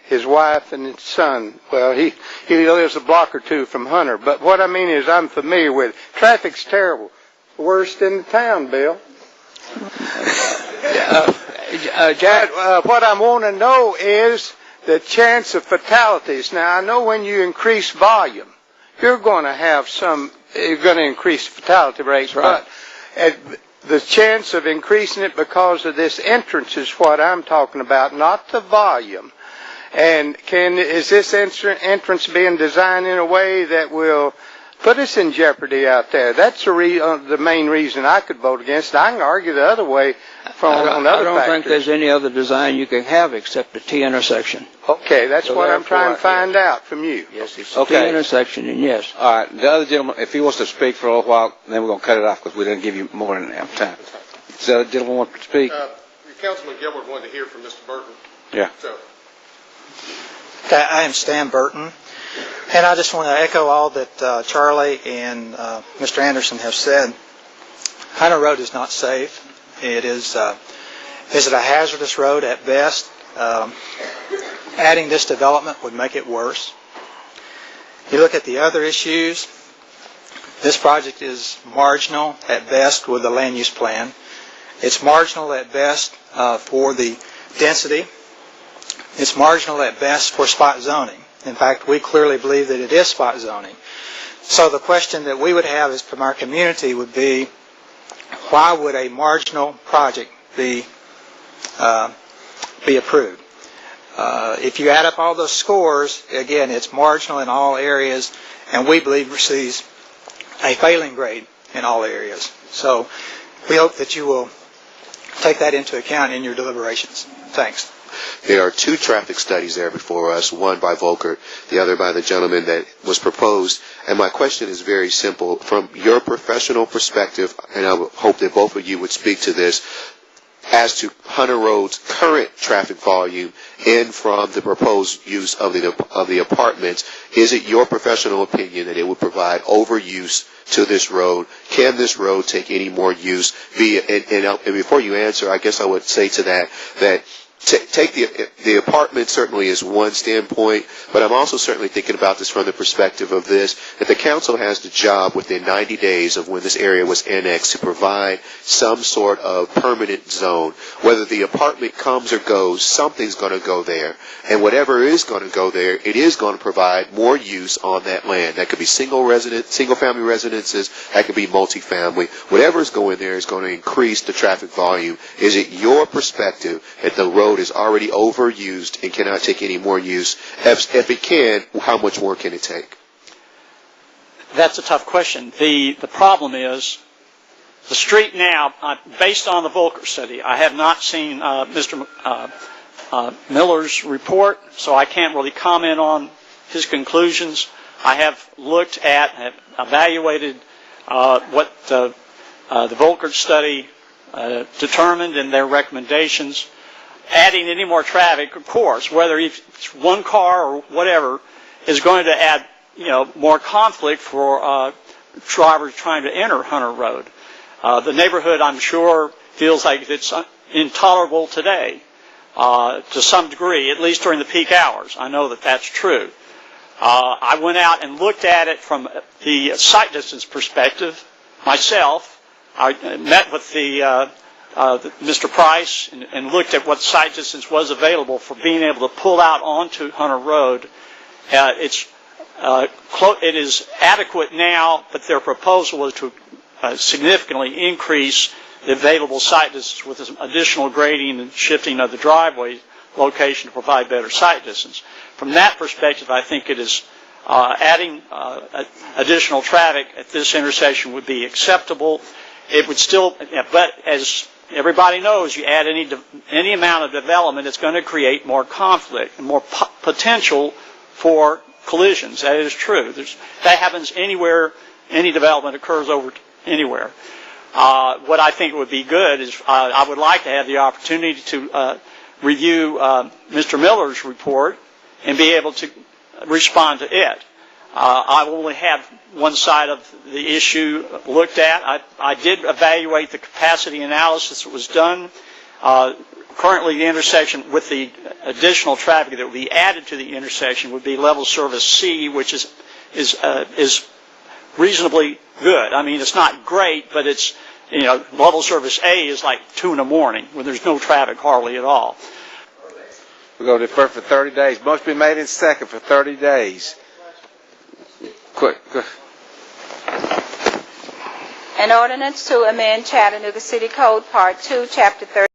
his wife and his son. Well, he lives a block or two from Hunter. But what I mean is I'm familiar with it. Traffic's terrible. Worst in the town, Bill. Jack, what I want to know is the chance of fatalities. Now, I know when you increase volume, you're going to increase fatality rates, right. But the chance of increasing it because of this entrance is what I'm talking about, not the volume. And is this entrance being designed in a way that will put us in jeopardy out there? That's the main reason I could vote against it. I can argue the other way on other I don't factors. think there's any other design you can have except a T intersection. Okay, that's what I'm trying to find out from you. Yes, it's a T intersection, and yes. All right, the other gentleman, if he wants to speak for a little while, then we're going to cut it off because we didn't give you more than enough time. Does the other gentleman want to speak? Councilman Gilbert wanted to hear from Mr. Burton. Yeah. So. I am Stan Burton, and I just want to echo all that Charlie and Mr. Anderson have said. Hunter Road is not safe. It is a hazardous road at best. Adding this development would make it worse. You look at the other issues, this project is marginal at best with the land use plan. It's marginal at best for the density. It's marginal at best for spot zoning. In fact, we clearly believe that it is spot zoning. So the question that we would have is from our community would be, why would a marginal project be approved? If you add up all those scores, again, it's marginal in all areas, and we believe receives a failing grade in all areas. So we hope that you will take that into account in your deliberations. Thanks. There are two traffic studies there before us, one by Volkert, the other by the gentleman that was proposed. And my question is very simple. From your professional perspective, and I would hope that both of you would speak to this, as to Hunter Road's current traffic volume and from the proposed use of the apartments, is it your professional opinion that it would provide overuse to this road? Can this road take any more use? And before you answer, I guess I would say to that take the apartment certainly is one standpoint, but I'm also certainly thinking about this from the perspective of this, that the council has the job within 90 days of when this area was annexed to provide some sort of permanent zone. Whether the apartment comes or goes, something's going to go there. And whatever is going to go there, it is going to provide more use on that land. That could be single-family residences, that could be multifamily. Whatever is going there is going to increase the traffic volume. Is it your perspective that the road is already overused and cannot take any more use? If it can, how much more can it take? That's a tough question. The problem is the street now, based on the Volkert study, I have not seen Mr. Miller's report, so I can't really comment on his conclusions. I have looked at, have evaluated what the Volkert study determined in their recommendations. Adding any more traffic, of course, whether it's one car or whatever, is going to add, more conflict for drivers trying to enter Hunter Road. The neighborhood, I'm sure, feels like it's intolerable today, to some degree, at least during the peak hours. I know that that's true. I went out and looked at it from the sight distance perspective myself. I met with Mr. Price and looked at what sight distance was available for being able to pull out onto Hunter Road. It is adequate now, but their proposal was to significantly increase the available sight distance with additional grading and shifting of the driveway location to provide better sight distance. From that perspective, I think it is adding additional traffic at this intersection would be acceptable. It would still, but as everybody knows, you add any amount of development, it's going to create more conflict and more potential for collisions. That is true. That happens anywhere any development occurs over anywhere. What I think would be good is I would like to have the opportunity to review Mr. Miller's report and be able to respond to it. I only have one side of the issue looked at. I did evaluate the capacity analysis that was done. Currently, the intersection with the additional traffic that would be added to the intersection would be level service C, which is reasonably good. I mean, it's not great, but it's, level service A is like 2 in the morning when there's no traffic hardly at all. We're going to defer for 30 days. Motion be made in second for 30 days. Quick. An ordinance to amend Chattanooga City Code Part 2, Chapter 30.